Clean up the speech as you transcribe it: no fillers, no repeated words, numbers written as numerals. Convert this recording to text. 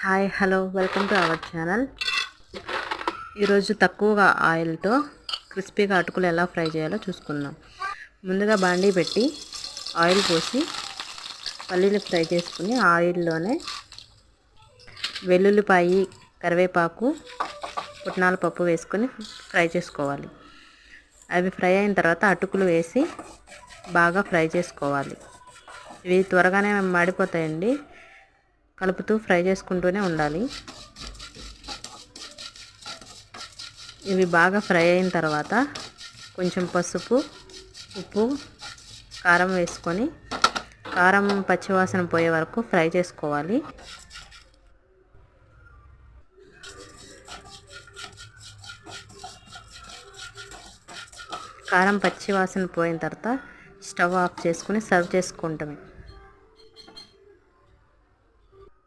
Hi hello welcome to our channel. ఈరోజు తక్కువగా ఆయిల్తో క్రిస్పీగా అటుకులు ఎలా ఫ్రై చేయాలో చూసుకుందాం. ముందుగా బాండీ పెట్టి ఆయిల్ పోసి పల్లీలు ఫ్రై చేసుకుని ఆయిల్లోనే వెల్లుల్లిపాయి, కరివేపాకు, పుట్నాల పప్పు వేసుకొని ఫ్రై చేసుకోవాలి. అవి ఫ్రై అయిన తర్వాత అటుకులు వేసి బాగా ఫ్రై చేసుకోవాలి. ఇవి త్వరగానే మాడిపోతాయండి. కలుపుతూ ఫ్రై చేసుకుంటూనే ఉండాలి. ఇవి బాగా ఫ్రై అయిన తర్వాత కొంచెం పసుపు, ఉప్పు, కారం వేసుకొని కారం పచ్చివాసన పోయే వరకు ఫ్రై చేసుకోవాలి. కారం పచ్చివాసన పోయిన తర్వాత స్టవ్ ఆఫ్ చేసుకుని సర్వ్ చేసుకుంటాము.